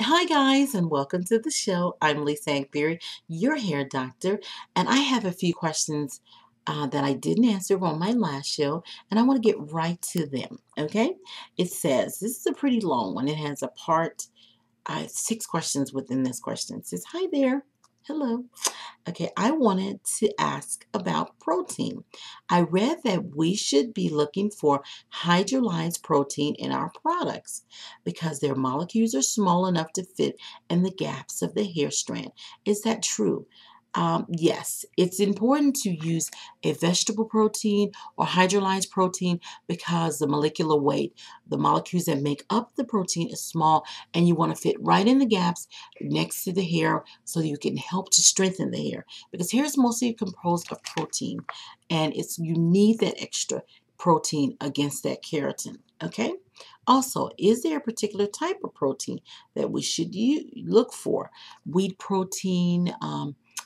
Hi guys, and welcome to the show. I'm Lisa Akbari, your hair doctor, and I have a few questions that I didn't answer on my last show, and I want to get right to them. Okay? It says this is a pretty long one. It has a part 6 questions within this question. It says, "Hi there, hello." Okay, I wanted to ask about protein. I read that we should be looking for hydrolyzed protein in our products because their molecules are small enough to fit in the gaps of the hair strand. Is that true? Yes, it's important to use a vegetable protein or hydrolyzed protein because the molecular weight, the molecules that make up the protein is small and you want to fit right in the gaps next to the hair so you can help to strengthen the hair because hair is mostly composed of protein and you need that extra protein against that keratin. Okay. Also, is there a particular type of protein that we should look for? Wheat protein.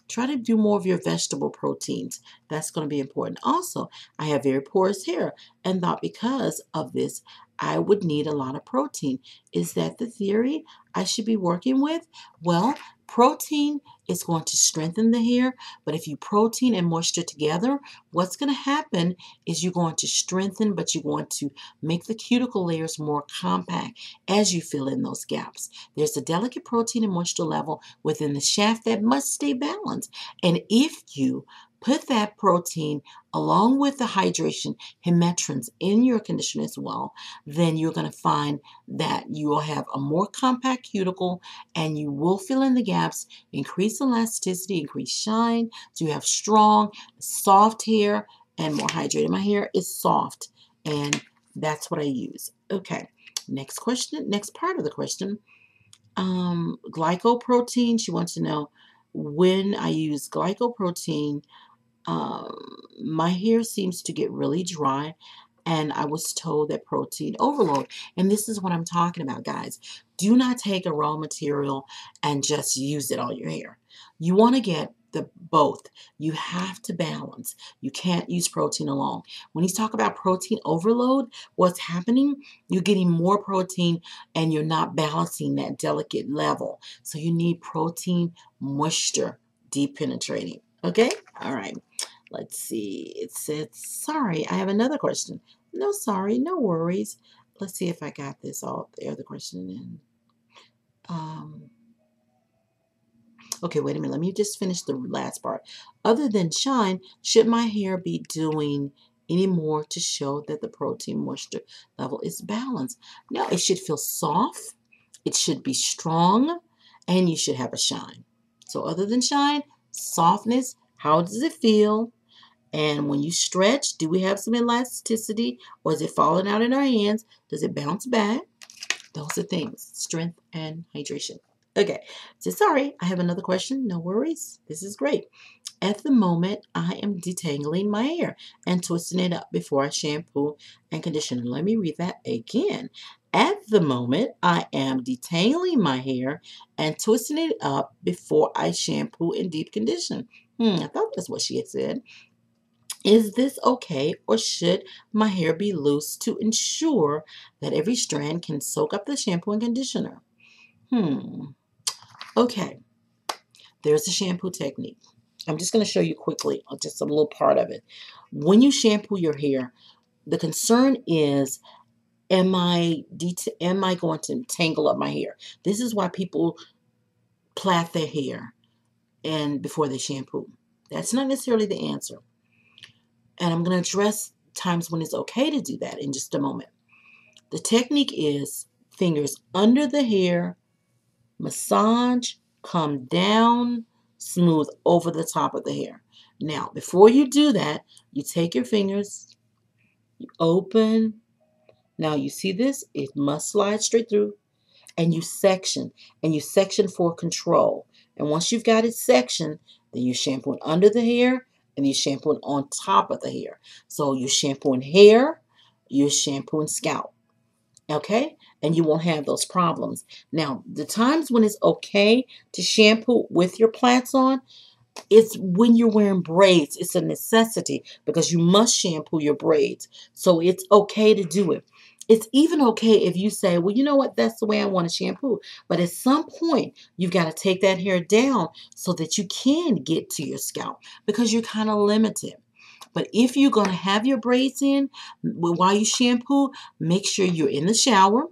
Try to do more of your vegetable proteins. That's going to be important. Also, I have very porous hair and thought because of this, I would need a lot of protein. Is that the theory I should be working with? Well, protein is going to strengthen the hair, but if you protein and moisture together, what's going to happen is you're going to strengthen, but you're going to make the cuticle layers more compact as you fill in those gaps. There's a delicate protein and moisture level within the shaft that must stay balanced. And if you put that protein along with the hydration hemetrins in your conditioner as well, then you're going to find that you will have a more compact cuticle and you will fill in the gaps, increase elasticity, increase shine, so you have strong, soft hair and more hydrated. My hair is soft and that's what I use. Okay, next question, next part of the question. Glycoprotein, she wants to know when I use glycoprotein, um, my hair seems to get really dry, and I was told that protein overload. And this is what I'm talking about, guys. Do not take a raw material and just use it on your hair. You want to get the both. You have to balance. You can't use protein alone. When he's talking about protein overload, what's happening? You're getting more protein and you're not balancing that delicate level. So you need protein moisture deep penetrating. Okay? All right. Let's see. It said, sorry, I have another question. No, sorry, no worries. Let's see if I got this all the other question in. Um, okay, wait a minute. Let me just finish the last part. Other than shine, should my hair be doing any more to show that the protein moisture level is balanced? No, it should feel soft. It should be strong, and you should have a shine. So other than shine, softness, how does it feel? And when you stretch, do we have some elasticity or is it falling out in our hands? Does it bounce back? Those are things, strength and hydration. Okay, so sorry, I have another question. No worries. This is great. At the moment, I am detangling my hair and twisting it up before I shampoo and conditioner. Let me read that again. At the moment, I am detangling my hair and twisting it up before I shampoo and deep condition. I thought that's what she had said. Is this okay or should my hair be loose to ensure that every strand can soak up the shampoo and conditioner? Okay, there's a shampoo technique. I'm just going to show you quickly, just a little part of it. When you shampoo your hair, the concern is, am I going to tangle up my hair? This is why people plait their hair and before they shampoo. That's not necessarily the answer. And I'm going to address times when it's okay to do that in just a moment. The technique is fingers under the hair, massage, come down, smooth over the top of the hair. Now, before you do that, you take your fingers, you open. Now, you see this? It must slide straight through. And you section for control. And once you've got it sectioned, then you're shampooing under the hair and you're shampooing on top of the hair. So you're shampooing hair, you're shampooing scalp. Okay? And you won't have those problems. Now, the times when it's okay to shampoo with your plaits on, it's when you're wearing braids. It's a necessity because you must shampoo your braids. So it's okay to do it. It's even okay if you say, well, you know what, that's the way I want to shampoo. But at some point, you've got to take that hair down so that you can get to your scalp because you're kind of limited. But if you're going to have your braids in while you shampoo, make sure you're in the shower.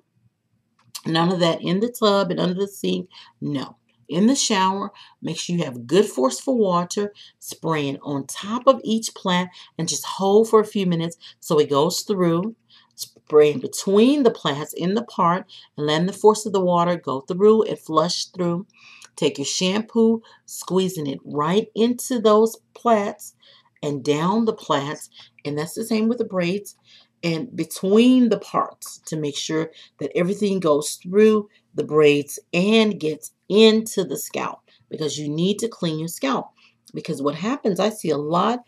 None of that in the tub and under the sink. No. In the shower, make sure you have good forceful water, spraying on top of each plant and just hold for a few minutes so it goes through. Spraying between the plants in the part and letting the force of the water go through and flush through. Take your shampoo, squeezing it right into those plants and down the plants. And that's the same with the braids. And between the parts to make sure that everything goes through the braids and gets into the scalp because you need to clean your scalp. Because what happens, I see a lot,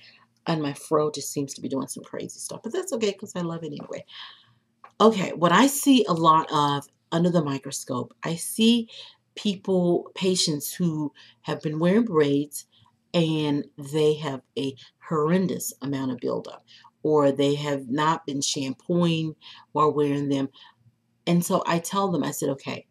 and my fro just seems to be doing some crazy stuff, but that's okay because I love it anyway. Okay, what I see a lot of under the microscope, I see patients who have been wearing braids and they have a horrendous amount of buildup, or they have not been shampooing while wearing them. And so I tell them, I said, okay,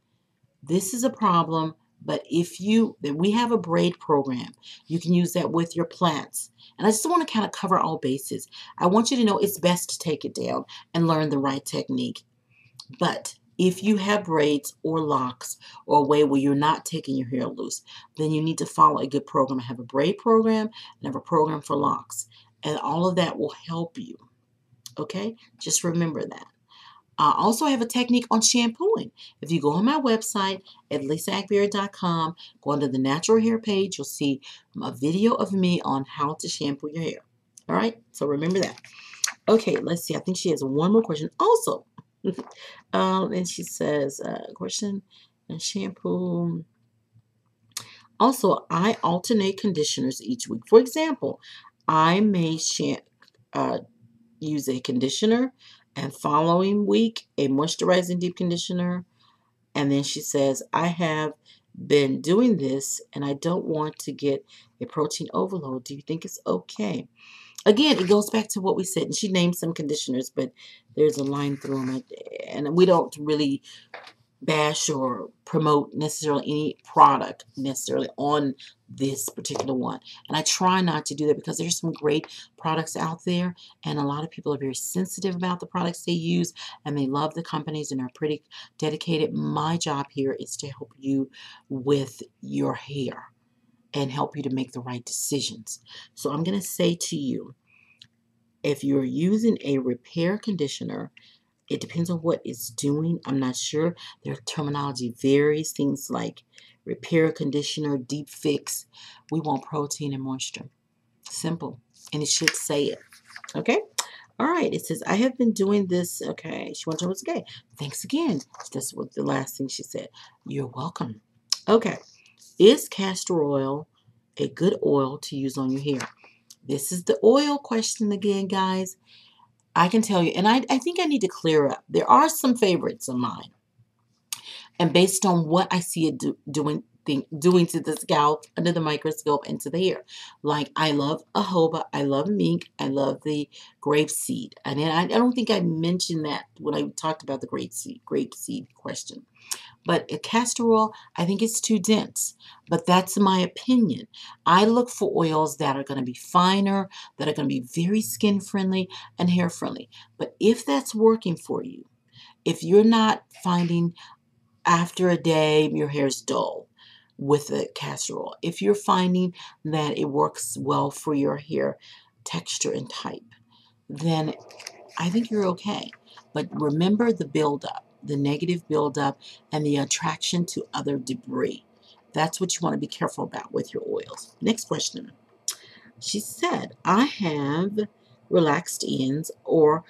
this is a problem, but we have a braid program. You can use that with your plants. And I just want to kind of cover all bases. I want you to know it's best to take it down and learn the right technique. But if you have braids or locks or a way where you're not taking your hair loose, then you need to follow a good program. I have a braid program and I have a program for locks. And all of that will help you. Okay? Just remember that. I also have a technique on shampooing. If you go on my website at lisaakbari.com, go under the natural hair page, you'll see a video of me on how to shampoo your hair. All right? So remember that. Okay, let's see. I think she has one more question also. And she says, question and shampoo. Also, I alternate conditioners each week. For example, I may use a conditioner and following week a moisturizing deep conditioner. And then she says, I have been doing this and I don't want to get a protein overload. Do you think it's okay? Again, it goes back to what we said. And she named some conditioners, but there's a line through them. And we don't really bash or promote necessarily any product necessarily on this particular one. And I try not to do that because there's some great products out there and a lot of people are very sensitive about the products they use and they love the companies and are pretty dedicated. My job here is to help you with your hair and help you to make the right decisions. So I'm going to say to you, if you're using a repair conditioner, it depends on what it's doing. I'm not sure. Their terminology varies. Things like repair conditioner, deep fix. We want protein and moisture. Simple. And it should say it. Okay? All right. It says, I have been doing this. Okay. She wants to know what's okay. Thanks again. That's what the last thing she said. You're welcome. Okay. Is castor oil a good oil to use on your hair? This is the oil question again, guys. I can tell you, and I think I need to clear up. There are some favorites of mine. And based on what I see it doing to the scalp, under the microscope, and to the hair. Like, I love jojoba, I love mink, I love the grapeseed. And then I don't think I mentioned that when I talked about the grapeseed question. But castor oil, I think it's too dense. But that's my opinion. I look for oils that are going to be finer, that are going to be very skin friendly and hair friendly. But if that's working for you, if you're not finding after a day your hair's dull with the castor oil, if you're finding that it works well for your hair texture and type, then I think you're okay. But remember the buildup, the negative buildup, and the attraction to other debris. That's what you want to be careful about with your oils. Next question. She said, I have relaxed ends or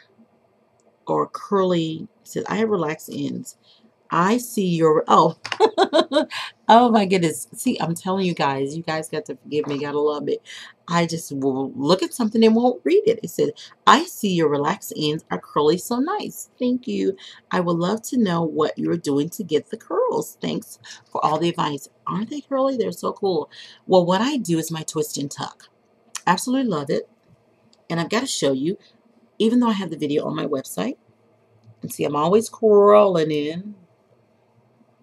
curly, said, I have relaxed ends. I see your, oh, oh my goodness. See, I'm telling you guys got to forgive me, gotta love it. I just will look at something and won't read it. It said, I see your relaxed ends are curly so nice. Thank you. I would love to know what you're doing to get the curls. Thanks for all the advice. Aren't they curly? They're so cool. Well, what I do is my twist and tuck. Absolutely love it. And I've got to show you, even though I have the video on my website, And see, I'm always crawling in.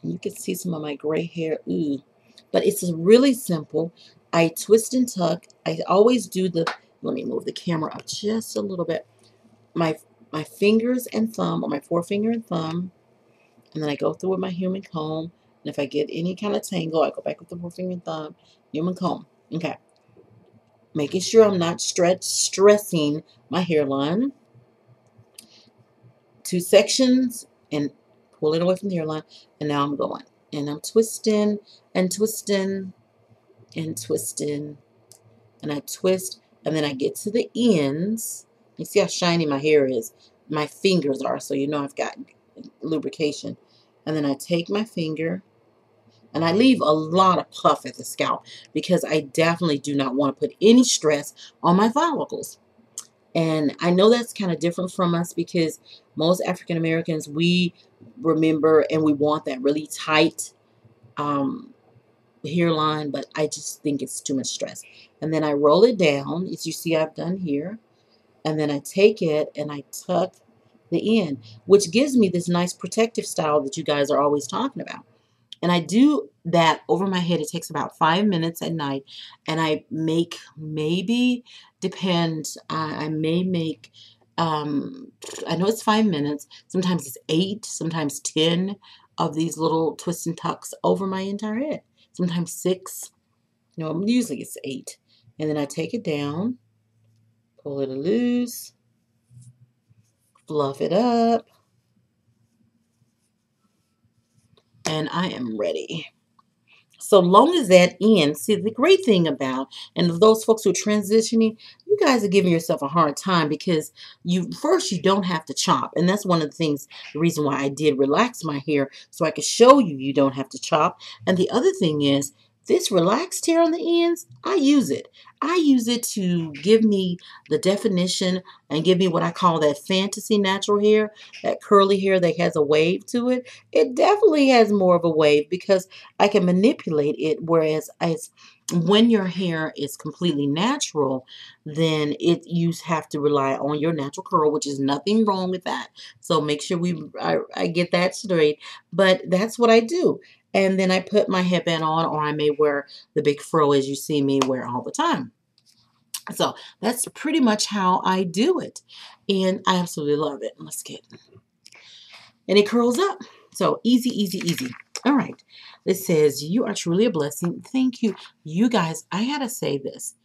And you can see some of my gray hair. Ooh. But it's really simple. I twist and tuck. I always do the, let me move the camera up just a little bit. My fingers and thumb, or my forefinger and thumb, and then I go through with my human comb. And if I get any kind of tangle, I go back with the forefinger and thumb, human comb. Okay. Making sure I'm not stressing my hairline. 2 sections and pull it away from the hairline. And now I'm going. And I'm twisting and twisting and twisting. And I twist. And then I get to the ends. You see how shiny my hair is? My fingers are, so you know I've got lubrication. And then I take my finger. And I leave a lot of puff at the scalp because I definitely do not want to put any stress on my follicles. And I know that's kind of different from us because most African Americans, we remember and we want that really tight hairline, but I just think it's too much stress. And then I roll it down, as you see I've done here. And then I take it and I tuck the end, which gives me this nice protective style that you guys are always talking about. And I do that over my head. It takes about 5 minutes at night. And I make, maybe, depends, I may make, I know it's 5 minutes. Sometimes it's 8, sometimes 10 of these little twists and tucks over my entire head. Sometimes 6. No, usually it's 8. And then I take it down, pull it loose, fluff it up, and I am ready. So long as that ends, see the great thing about, and those folks who are transitioning, you guys are giving yourself a hard time because you don't have to chop. And that's one of the things, the reason why I did relax my hair, so I could show you you don't have to chop. And the other thing is, this relaxed hair on the ends, I use it. I use it to give me the definition and give me what I call that fantasy natural hair, that curly hair that has a wave to it. It definitely has more of a wave because I can manipulate it, whereas when your hair is completely natural, then you have to rely on your natural curl, which is nothing wrong with that. So make sure I get that straight. But that's what I do. And then I put my headband on, or I may wear the big fro as you see me wear all the time. So that's pretty much how I do it. And I absolutely love it. Let's get, and it curls up. So easy, easy, easy. All right. It says, you are truly a blessing. Thank you. You guys, I gotta say this.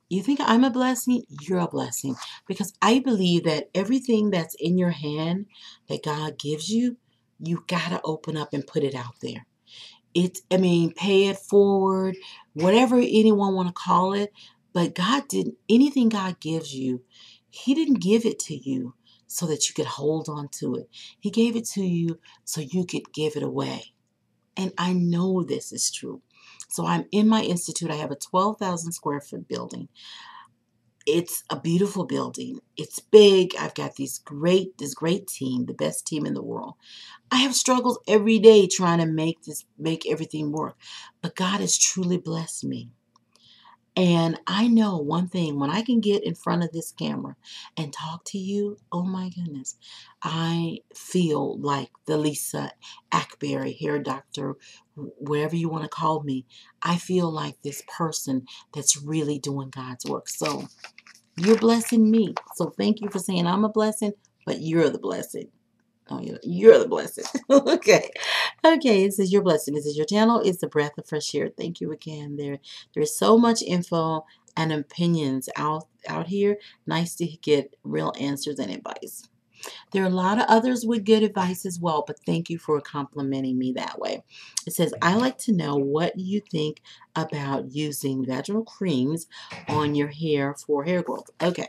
You think I'm a blessing? You're a blessing. Because I believe that everything that's in your hand that God gives you, you gotta open up and put it out there. Pay it forward, whatever anyone want to call it. But anything God gives you, He didn't give it to you so that you could hold on to it. He gave it to you so you could give it away. And I know this is true. So I'm in my institute. I have a 12,000 square foot building. It's a beautiful building. It's big. I've got this great team, the best team in the world. I have struggles every day trying to make everything work. But God has truly blessed me. And I know one thing, when I can get in front of this camera and talk to you, oh my goodness, I feel like the Lisa Akbari hair doctor, whatever you want to call me. I feel like this person that's really doing God's work. So you're blessing me. So thank you for saying I'm a blessing, but you're the blessing. Oh, you're the blessing. Okay. Okay, it says your blessing. This is your channel. It's the breath of fresh air. Thank you again. There's so much info and opinions out here. Nice to get real answers and advice. There are a lot of others with good advice as well, but thank you for complimenting me that way. It says, I like to know what you think about using vaginal creams on your hair for hair growth. Okay.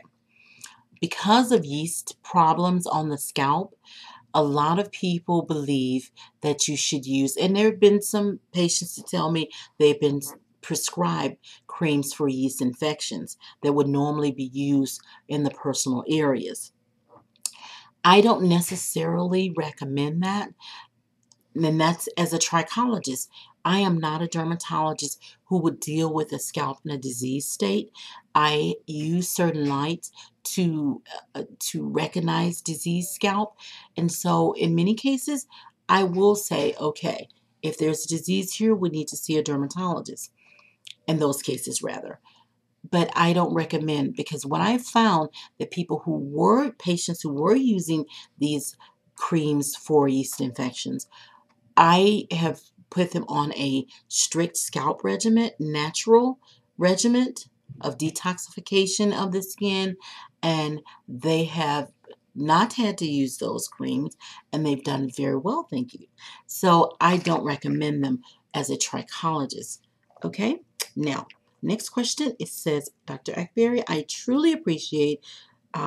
Because of yeast problems on the scalp, a lot of people believe that you should use, and there have been some patients to tell me they've been prescribed creams for yeast infections that would normally be used in the personal areas. I don't necessarily recommend that, and that's as a trichologist. I am not a dermatologist who would deal with a scalp in a disease state. I use certain lights to recognize diseased scalp. And so in many cases, I will say, okay, if there's disease here, we need to see a dermatologist in those cases rather. But I don't recommend, because what I found that patients who were using these creams for yeast infections, I have put them on a strict scalp regimen, natural regimen of detoxification of the skin, and they have not had to use those creams, and they've done very well, thank you. So I don't recommend them as a trichologist. Okay, now, next question, it says, Dr. Akbari, I truly appreciate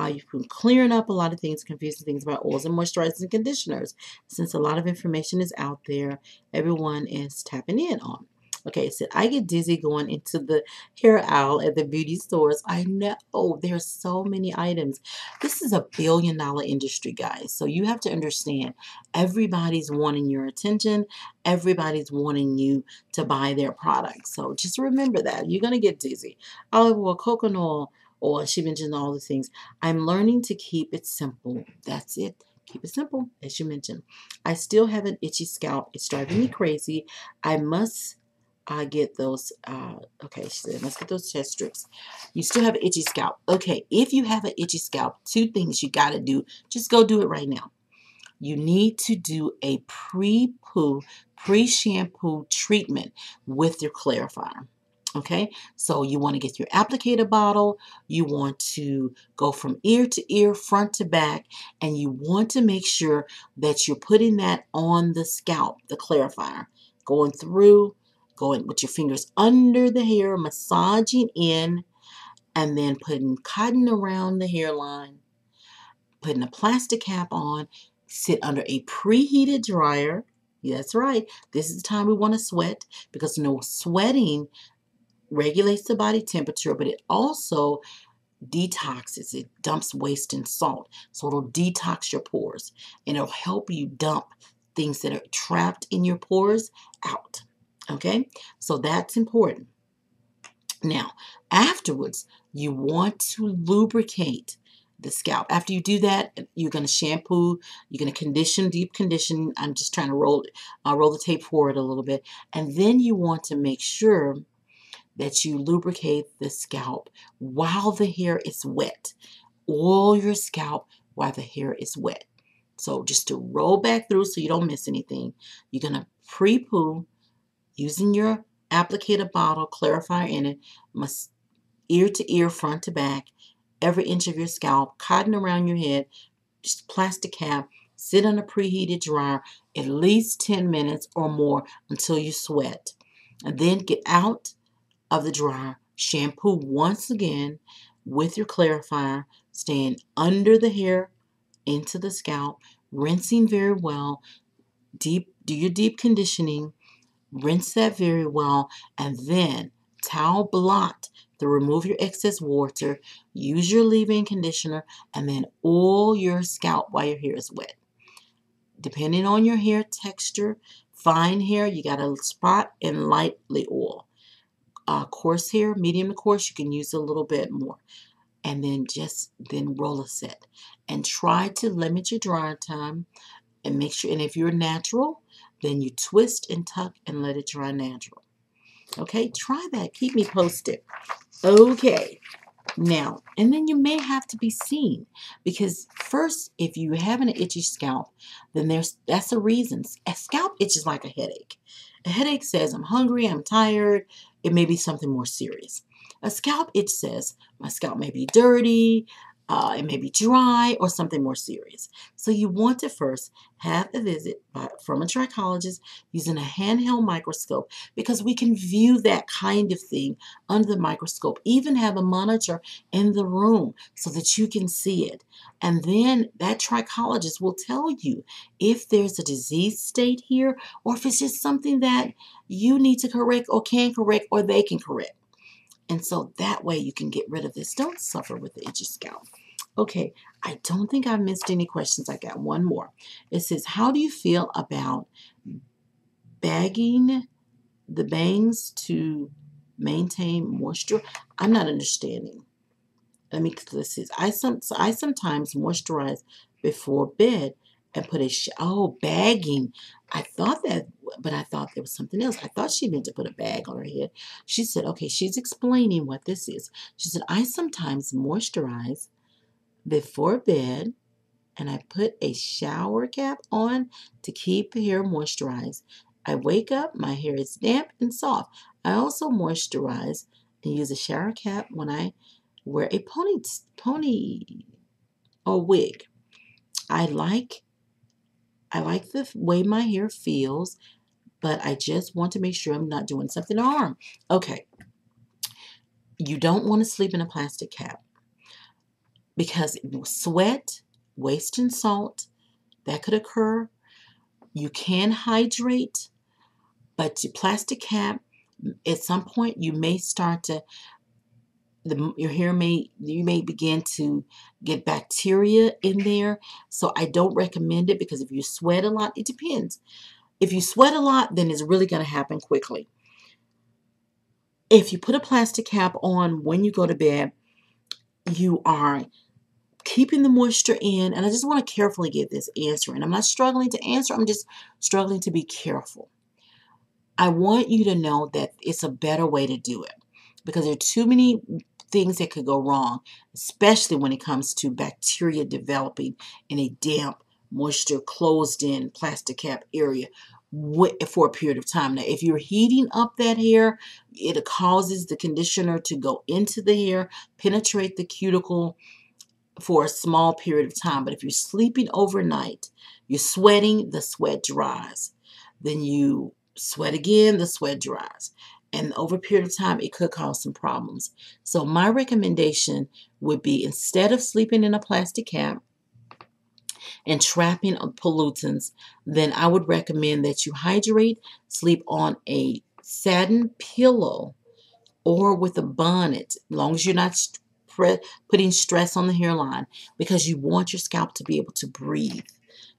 you've been clearing up a lot of things, confusing things about oils and moisturizers and conditioners. Since a lot of information is out there, everyone is tapping in on. Okay, it said, I get dizzy going into the hair aisle at the beauty stores. I know there's so many items. This is a billion-dollar industry, guys. So you have to understand, everybody's wanting your attention. Everybody's wanting you to buy their products. So just remember that. You're going to get dizzy. Olive oil, coconut oil, or she mentioned all the things. I'm learning to keep it simple. That's it. Keep it simple, as you mentioned. I still have an itchy scalp. It's driving me crazy. I must get those, okay, she said, let's get those chest strips. You still have an itchy scalp. Okay, if you have an itchy scalp, two things you got to do. Just go do it right now. You need to do a pre-poo, pre-shampoo treatment with your clarifier. Okay, so you want to get your applicator bottle, you want to go from ear to ear, front to back, and you want to make sure that you're putting that on the scalp, the clarifier, going through, going with your fingers under the hair, massaging in, and then putting cotton around the hairline, putting a plastic cap on, sit under a preheated dryer. Yeah, that's right. This is the time we want to sweat, because sweating regulates the body temperature, but it also detoxes. It dumps waste and salt. So it'll detox your pores, and it'll help you dump things that are trapped in your pores out. Okay? So that's important. Now, afterwards, you want to lubricate the scalp. After you do that, you're going to shampoo, you're going to condition, deep condition. I'm just trying to roll the tape forward a little bit. And then you want to make sure that you lubricate the scalp while the hair is wet. Oil your scalp while the hair is wet. So just to roll back through so you don't miss anything, you're going to pre-poo using your applicator bottle, clarifier in it, ear to ear, front to back, every inch of your scalp, cotton around your head, just plastic cap, sit on a preheated dryer at least 10 minutes or more until you sweat. And then get out of the dryer, shampoo once again with your clarifier, staying under the hair into the scalp, rinsing very well, do your deep conditioning, rinse that very well, and then towel blot to remove your excess water, use your leave-in conditioner, and then oil your scalp while your hair is wet. Depending on your hair texture, fine hair, you got to spot and lightly oil. Coarse hair, medium to coarse, you can use a little bit more. And then then roll a set. And try to limit your dry time, and make sure, and if you're natural, then you twist and tuck and let it dry natural. Okay, try that. Keep me posted. Okay. Now, and then you may have to be seen, because first, if you have an itchy scalp, then that's a reason. A scalp itch is like a headache. A headache says, I'm hungry, I'm tired. It may be something more serious. A scalp itch says, my scalp may be dirty, it may be dry, or something more serious. So you want to first have a visit from a trichologist using a handheld microscope, because we can view that kind of thing under the microscope. Even have a monitor in the room so that you can see it. And then that trichologist will tell you if there's a disease state here, or if it's just something that you need to correct, or can correct, or they can correct. And so that way you can get rid of this. Don't suffer with the itchy scalp. Okay, I don't think I missed any questions. I got one more. It says, how do you feel about bagging the bangs to maintain moisture? I'm not understanding. let's see. I sometimes moisturize before bed and put bagging. I thought that, but I thought there was something else. I thought she meant to put a bag on her head. She said, okay, she's explaining what this is. She said, I sometimes moisturize before bed and I put a shower cap on to keep the hair moisturized. I wake up, my hair is damp and soft. I also moisturize and use a shower cap when I wear a pony or wig. I like the way my hair feels, but I just want to make sure I'm not doing something to harm. Okay, you don't want to sleep in a plastic cap because sweat, waste, and salt, that could occur. You can hydrate, but your plastic cap, at some point, you may start to, your hair you may begin to get bacteria in there. So I don't recommend it because if you sweat a lot, it depends. If you sweat a lot, then it's really going to happen quickly. If you put a plastic cap on when you go to bed, you are keeping the moisture in. And I just want to carefully get this answer. And I'm not struggling to answer. I'm just struggling to be careful. I want you to know that it's a better way to do it because there are too many things that could go wrong, especially when it comes to bacteria developing in a damp, moisture closed in plastic cap area for a period of time. Now, if you're heating up that hair, it causes the conditioner to go into the hair, penetrate the cuticle for a small period of time. But if you're sleeping overnight, you're sweating, the sweat dries. Then you sweat again, the sweat dries. And over a period of time, it could cause some problems. So my recommendation would be instead of sleeping in a plastic cap and trapping pollutants, then I would recommend that you hydrate, sleep on a satin pillow or with a bonnet, as long as you're not putting stress on the hairline, because you want your scalp to be able to breathe.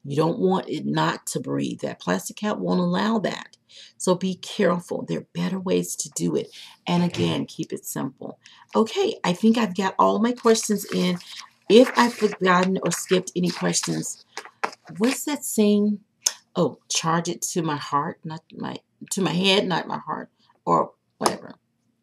You don't want it not to breathe. That plastic cap won't allow that. So be careful. There are better ways to do it. And again, keep it simple. Okay, I think I've got all my questions in. If I've forgotten or skipped any questions, what's that saying? Oh, charge it to my heart, to my head, not my heart, or whatever.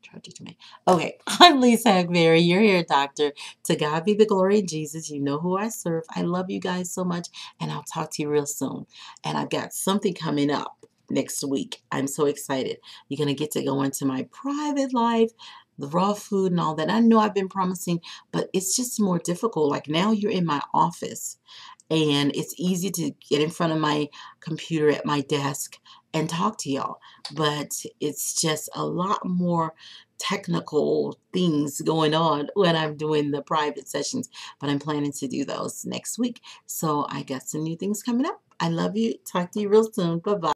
Charge it to me. Okay, I'm Lisa Akbari, your hair doctor. To God be the glory in Jesus. You know who I serve. I love you guys so much, and I'll talk to you real soon. And I've got something coming up next week. I'm so excited. You're going to get to go into my private life, the raw food and all that. I know I've been promising, but it's just more difficult. Like now you're in my office. And it's easy to get in front of my computer at my desk and talk to y'all. But it's just a lot more technical things going on when I'm doing the private sessions. But I'm planning to do those next week. So I got some new things coming up. I love you. Talk to you real soon. Bye-bye.